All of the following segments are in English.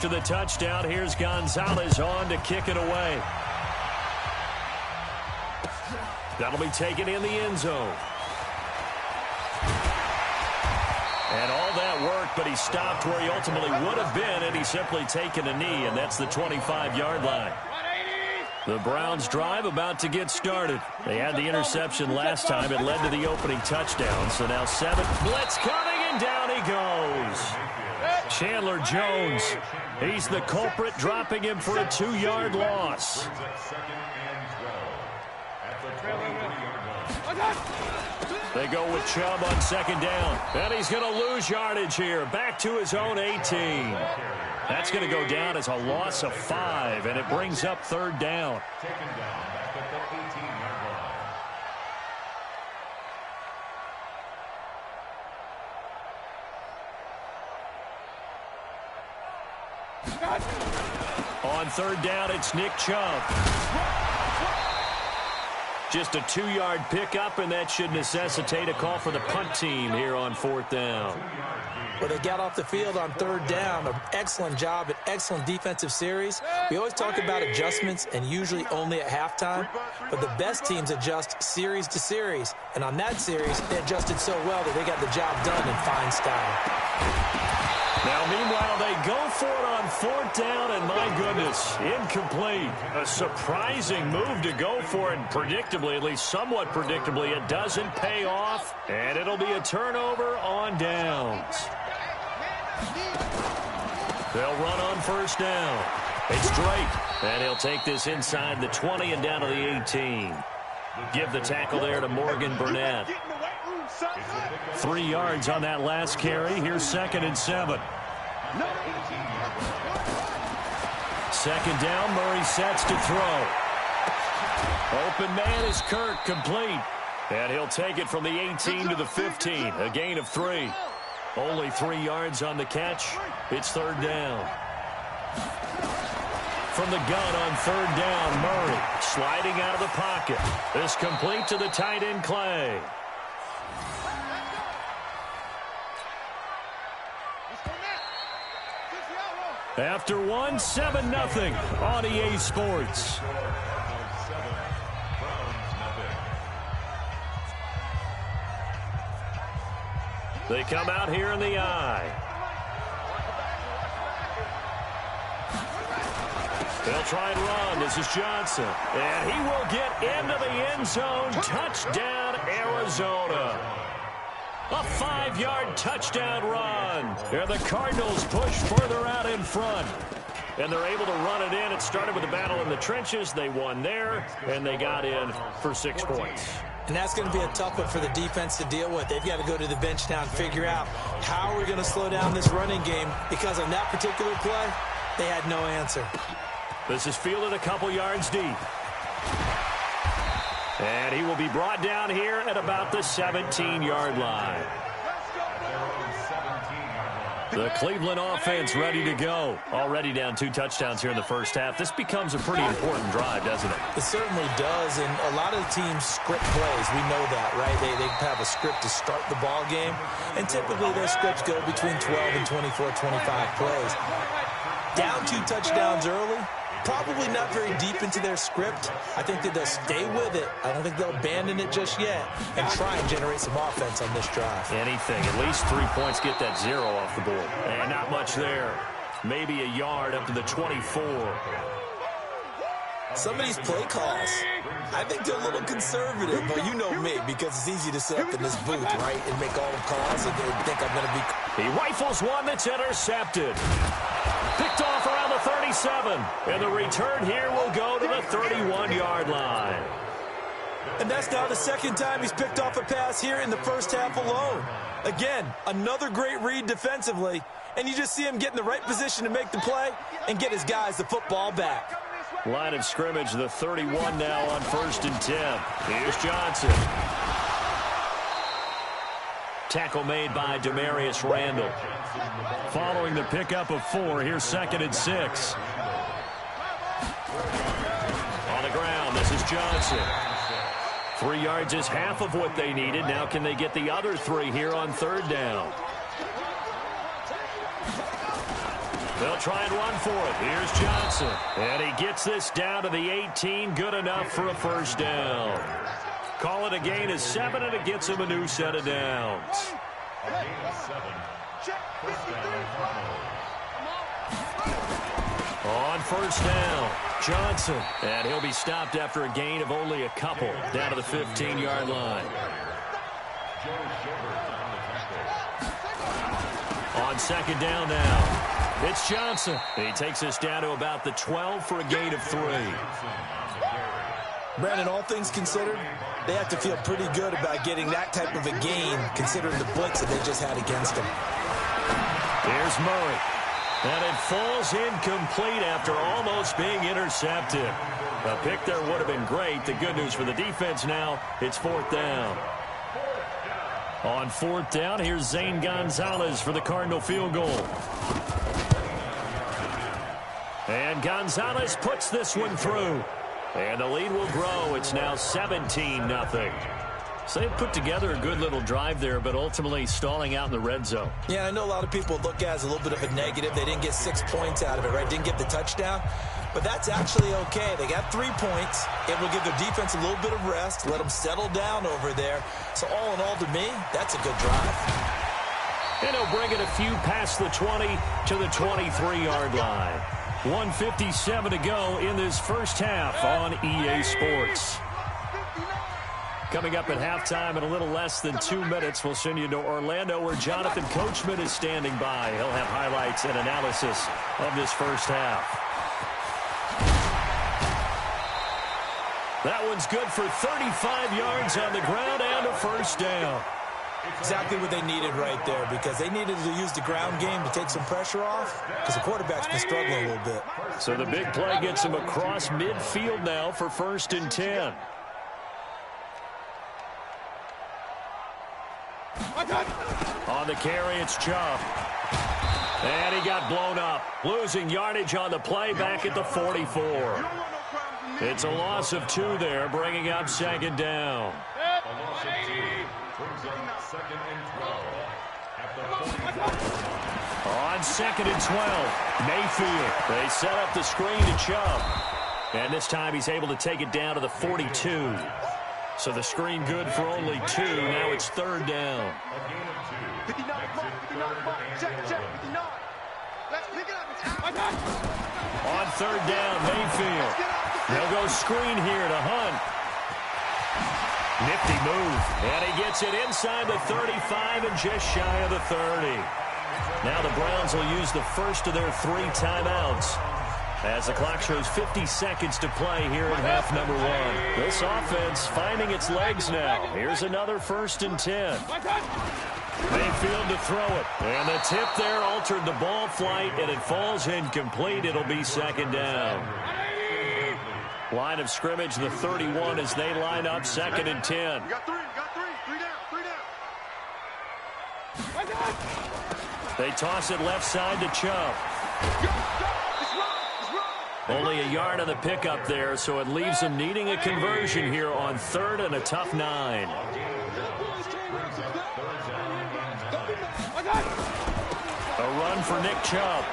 To the touchdown, here's Gonzalez on to kick it away. That'll be taken in the end zone. And all that work, but he stopped where he ultimately would have been had he simply taken a knee, and that's the 25-yard line. The Browns drive about to get started. They had the interception last time. It led to the opening touchdown. So now 7. Blitz coming, and down he goes. Chandler Jones, he's the culprit, dropping him for a 2-yard loss. They go with Chubb on second down. And he's going to lose yardage here. Back to his own 18. That's going to go down as a loss of 5, and it brings up third down. On third down, it's Nick Chubb. Just a 2-yard pickup, and that should necessitate a call for the punt team here on fourth down. Well, they got off the field on third down. An excellent job, an excellent defensive series. We always talk about adjustments, and usually only at halftime. But the best teams adjust series to series. And on that series, they adjusted so well that they got the job done in fine style. Now, meanwhile, they go for it on fourth down, and my goodness, incomplete. A surprising move to go for it, and predictably, at least somewhat predictably, it doesn't pay off, and it'll be a turnover on downs. They'll run on first down. It's Drake, and he'll take this inside the 20 and down to the 18. Give the tackle there to Morgan Burnett. 3 yards on that last carry. Here's 2nd and 7. Second down, Murray sets to throw. Open man is Kirk, complete. And he'll take it from the 18 to the 15, a gain of 3. Only 3 yards on the catch. It's third down. From the gun on third down, Murray sliding out of the pocket. This complete to the tight end, Clay. After 1, 7-0 on EA Sports. They come out here in the eye. They'll try and run. This is Johnson. And he will get into the end zone. Touchdown, Arizona. A 5-yard touchdown run. And the Cardinals push further out in front. And they're able to run it in. It started with a battle in the trenches. They won there, and they got in for 6 points. And that's going to be a tough one for the defense to deal with. They've got to go to the bench now and figure out how we're going to slow down this running game, because on that particular play, they had no answer. This is fielded a couple yards deep. And he will be brought down here at about the 17-yard line. The Cleveland offense ready to go. Already down 2 touchdowns here in the first half. This becomes a pretty important drive, doesn't it? It certainly does, and a lot of the teams script plays. We know that, right? They have a script to start the ball game, and typically their scripts go between 12 and 24, 25 plays. Down 2 touchdowns early, probably not very deep into their script. I think that they'll stay with it. I don't think they'll abandon it just yet and try and generate some offense on this drive. Anything. At least 3 points, get that 0 off the board. And not much there. Maybe a yard up to the 24. Some of these play calls, I think they're a little conservative, but you know me, because it's easy to sit up in this booth, right, and make all the calls and think I'm going to be... He rifles one that's intercepted. Picked off around the 37. And the return here will go to the 31-yard line. And that's now the second time he's picked off a pass here in the first half alone. Again, another great read defensively. And you just see him get in the right position to make the play and get his guys the football back. Line of scrimmage, the 31 now on 1st and 10. Here's Johnson. Tackle made by Demarius Randall. Following the pickup of 4, here's 2nd and 6. On the ground, this is Johnson. 3 yards is half of what they needed. Now can they get the other 3 here on third down? They'll try and run for it. Here's Johnson. And he gets this down to the 18. Good enough for a first down. Call it a gain of 7, and it gets him a new set of downs. On first down, Johnson. And he'll be stopped after a gain of only a couple, down to the 15-yard line. On second down now, it's Johnson. He takes us down to about the 12 for a gain of 3. Brandon, all things considered, they have to feel pretty good about getting that type of a gain, considering the blitz that they just had against them. Here's Murray. And it falls incomplete after almost being intercepted. A pick there would have been great. The good news for the defense now, it's fourth down. On fourth down, here's Zane Gonzalez for the Cardinal field goal. And Gonzalez puts this one through. And the lead will grow. It's now 17-0. So they've put together a good little drive there, but ultimately stalling out in the red zone. Yeah, I know a lot of people look at it as a little bit of a negative. They didn't get 6 points out of it, right? Didn't get the touchdown. But that's actually okay. They got 3 points. It will give their defense a little bit of rest, let them settle down over there. So all in all, to me, that's a good drive. And he'll bring it a few past the 20 to the 23-yard line. 1:57 to go in this first half on EA Sports. Coming up at halftime in a little less than 2 minutes, we'll send you to Orlando where Jonathan Coachman is standing by. He'll have highlights and analysis of this first half. That one's good for 35 yards on the ground and a first down. Exactly what they needed right there, because they needed to use the ground game to take some pressure off, because the quarterback's been struggling a little bit. So the big play gets him across midfield now for 1st and 10. On the carry, it's Chubb. And he got blown up. Losing yardage on the play back at the 44. It's a loss of 2 there, bringing up 2nd down. On 2nd and 12, Mayfield. They set up the screen to Chubb. And this time he's able to take it down to the 42. So the screen good for only 2. Now it's 3rd down. On 3rd down, Mayfield. They'll go screen here to Hunt. Nifty move. And he gets it inside the 35 and just shy of the 30. Now the Browns will use the first of their 3 timeouts as the clock shows 50 seconds to play here in half number 1. This offense finding its legs now. Here's another 1st and 10. Mayfield to throw it. And the tip there altered the ball flight, and it falls incomplete. It'll be 2nd down. Line of scrimmage, the 31 as they line up 2nd and 10. They toss it left side to Chubb. Only a yard on the pickup there, so it leaves them needing a conversion here on 3rd and a tough 9. A run for Nick Chubb.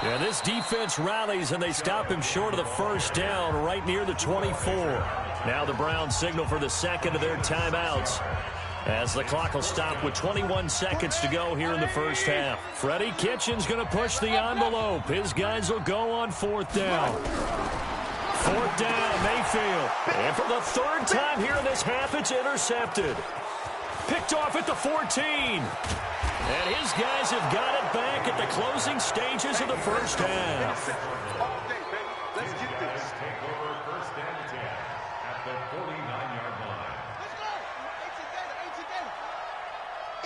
Yeah, this defense rallies, and they stop him short of the 1st down right near the 24. Now the Browns signal for the 2nd of their timeouts as the clock will stop with 21 seconds to go here in the first half. Freddie Kitchens going to push the envelope. His guys will go on 4th down. 4th down, Mayfield. And for the 3rd time here in this half, it's intercepted. Picked off at the 14. And his guys have got it back at the closing stages of the first half. Let's get this. Take over 1st and 10 at the 49-yard line. Let's go.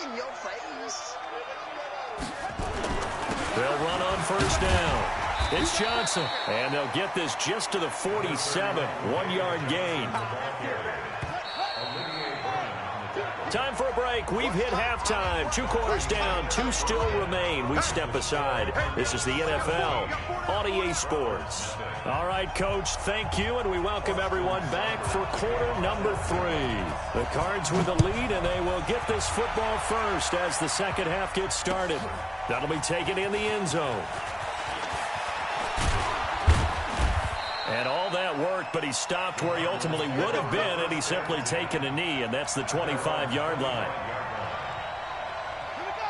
In your face. They'll run on 1st down. It's Johnson. And they'll get this just to the 47. 1-yard gain. Time for a break. break. We've hit halftime. 2 quarters down, 2 still remain. We step aside. This is the NFL on EA Sports. All right, Coach, thank you, and we welcome everyone back for quarter number 3. The Cards with the lead, and they will get this football first as the second half gets started. That'll be taken in the end zone. And all that work, but he stopped where he ultimately would have been, and he's simply taken a knee, and that's the 25-yard line.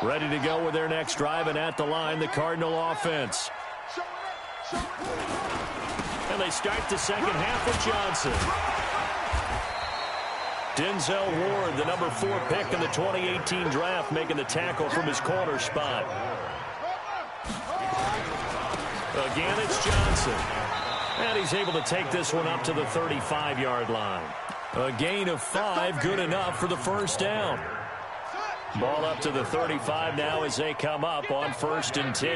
Ready to go with their next drive, and at the line, the Cardinal offense. And they start the second half with Johnson. Denzel Ward, the number 4 pick in the 2018 draft, making the tackle from his corner spot. Again, it's Johnson. And he's able to take this one up to the 35-yard line. A gain of 5, good enough for the first down. Ball up to the 35 now as they come up on 1st and 10.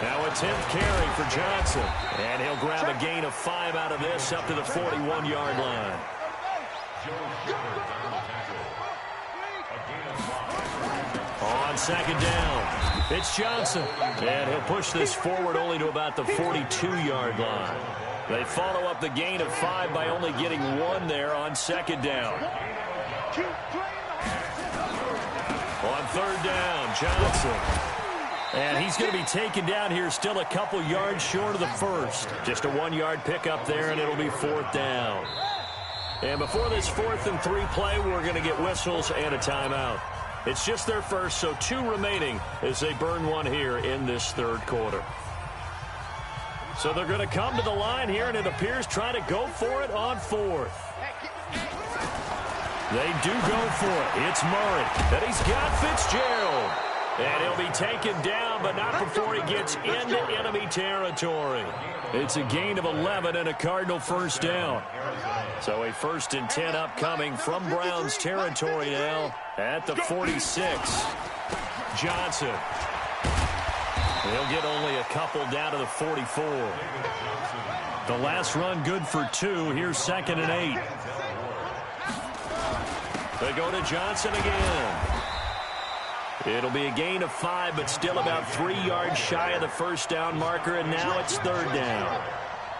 Now a 10th carry for Johnson. And he'll grab a gain of 5 out of this up to the 41-yard line. On 2nd down, it's Johnson. And he'll push this forward only to about the 42-yard line. They follow up the gain of 5 by only getting 1 there on 2nd down. On 3rd down, Johnson. And he's going to be taken down here still a couple yards short of the first. Just a 1-yard pickup there, and it'll be 4th down. And before this 4th and 3 play, we're going to get whistles and a timeout. It's just their first, so 2 remaining as they burn 1 here in this 3rd quarter. So they're going to come to the line here, and it appears trying to go for it on 4th. They do go for it. It's Murray, and he's got Fitzgerald. And he'll be taken down, but not before he gets into enemy territory. It's a gain of 11 and a Cardinal first down. So a 1st and 10 upcoming from Browns territory now at the 46. Johnson. He'll get only a couple down to the 44. The last run good for 2. Here's 2nd and 8. They go to Johnson again. It'll be a gain of 5, but still about 3 yards shy of the first down marker, and now it's 3rd down.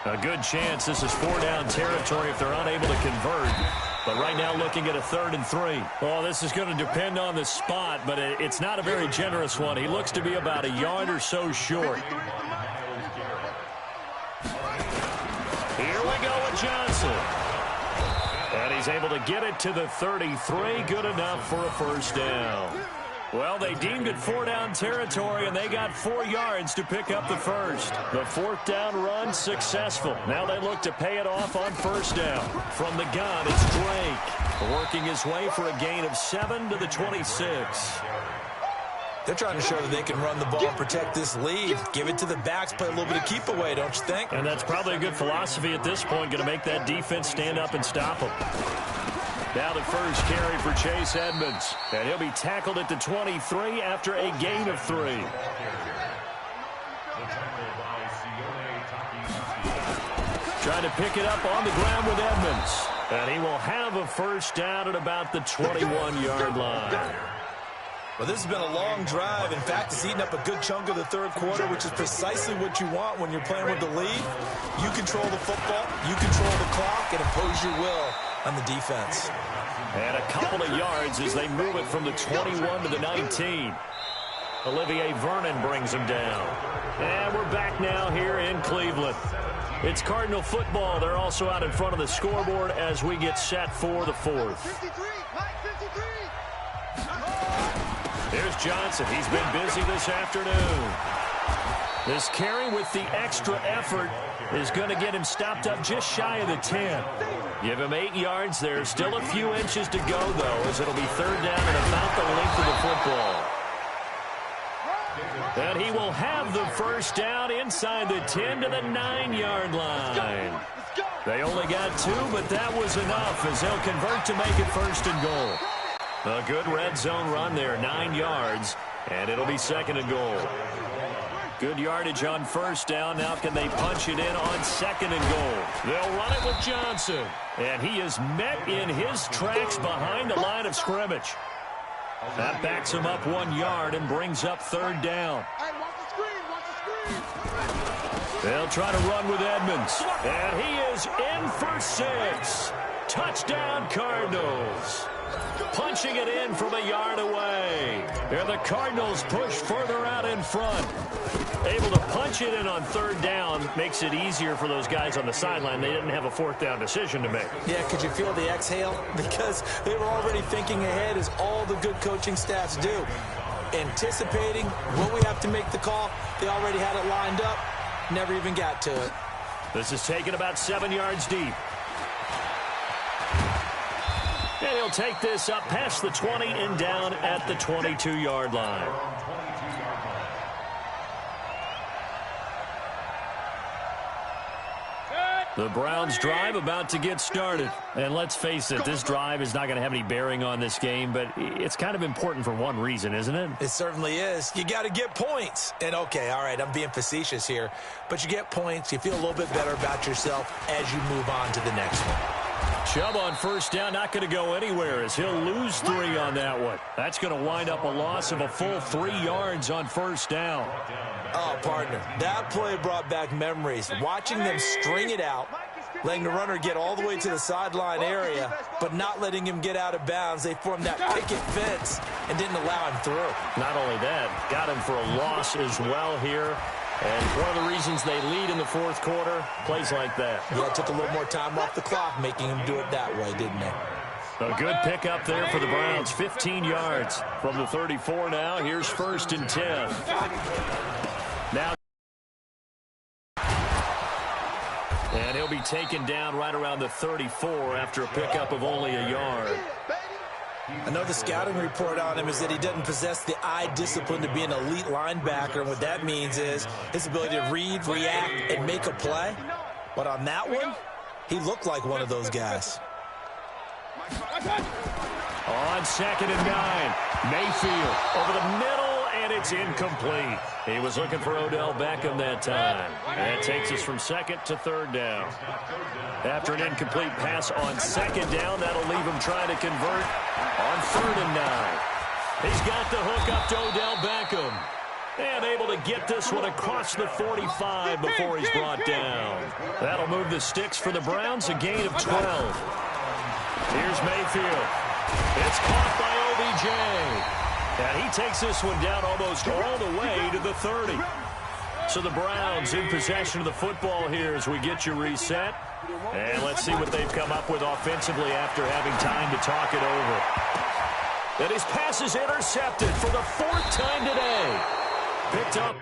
A good chance this is 4-down territory if they're unable to convert. But right now looking at a 3rd and 3. Well, this is going to depend on the spot, but it's not a very generous one. He looks to be about a yard or so short. Here we go with Johnson. And he's able to get it to the 33. Good enough for a first down. Well, they deemed it 4-down territory, and they got 4 yards to pick up the first. The 4th down run successful. Now they look to pay it off on 1st down. From the gun, it's Drake, working his way for a gain of 7 to the 26. They're trying to show that they can run the ball and protect this lead. Give it to the backs, play a little bit of keep away, don't you think? And that's probably a good philosophy at this point, going to make that defense stand up and stop them. Now the first carry for Chase Edmonds. And he'll be tackled at the 23 after a gain of 3. Trying to pick it up on the ground with Edmonds. And he will have a first down at about the 21-yard line. Well, this has been a long drive. In fact, it's eaten up a good chunk of the 3rd quarter, which is precisely what you want when you're playing with the lead. You control the football, you control the clock, and impose your will on the defense. And a couple of yards as they move it from the 21 to the 19. Olivier Vernon brings him down. And we're back now here in Cleveland. It's Cardinal football. They're also out in front of the scoreboard as we get set for the 4th. Here's Johnson. He's been busy this afternoon. This carry with the extra effort is going to get him stopped up just shy of the 10. Give him 8 yards there. Still a few inches to go, though, as it'll be 3rd down and about the length of the football. And he will have the first down inside the 10 to the 9-yard line. They only got 2, but that was enough as they'll convert to make it 1st and goal. A good red zone run there, 9 yards, and it'll be 2nd and goal. Good yardage on first down. Now can they punch it in on second and goal? They'll run it with Johnson. And he is met in his tracks behind the line of scrimmage. That backs him up 1 yard and brings up third down. They'll try to run with Edmonds. And he is in for 6. Touchdown, Cardinals. Punching it in from a yard away. And the Cardinals push further out in front. Able to punch it in on third down makes it easier for those guys on the sideline. They didn't have a fourth down decision to make. Yeah, could you feel the exhale? Because they were already thinking ahead, as all the good coaching staffs do. Anticipating when we have to make the call. They already had it lined up. Never even got to it. This is taken about 7 yards deep. And he'll take this up past the 20 and down at the 22-yard line. The Browns drive about to get started. And let's face it, this drive is not going to have any bearing on this game, but it's kind of important for one reason, isn't it? It certainly is. You got to get points. And, okay, all right, I'm being facetious here, but you get points. You feel a little bit better about yourself as you move on to the next one. Chubb on first down, not going to go anywhere as he'll lose 3 on that one. That's going to wind up a loss of a full 3 yards on first down. Oh, partner, that play brought back memories. Watching them string it out, letting the runner get all the way to the sideline area, but not letting him get out of bounds. They formed that picket fence and didn't allow him through. Not only that, got him for a loss as well here. And one of the reasons they lead in the fourth quarter, plays like that. Yeah, it took a little more time off the clock, making him do it that way, didn't they? A good pickup there for the Browns. 15 yards from the 34 now. Here's first and 10. Now, and he'll be taken down right around the 34 after a pickup of only a yard. I know the scouting report on him is that he doesn't possess the eye discipline to be an elite linebacker. And what that means is his ability to read, react, and make a play. But on that one, he looked like one of those guys. On second and 9, Mayfield over the middle, and it's incomplete. He was looking for Odell Beckham that time. That takes us from second to third down. After an incomplete pass on second down, that'll leave him trying to convert on third and 9. He's got the hook up to Odell Beckham. And able to get this one across the 45 before he's brought down. That'll move the sticks for the Browns, a gain of 12. Here's Mayfield. It's caught by OBJ. And he takes this one down almost all the way to the 30. So the Browns in possession of the football here as we get you reset. And let's see what they've come up with offensively after having time to talk it over. And his pass is intercepted for the 4th time today. Picked up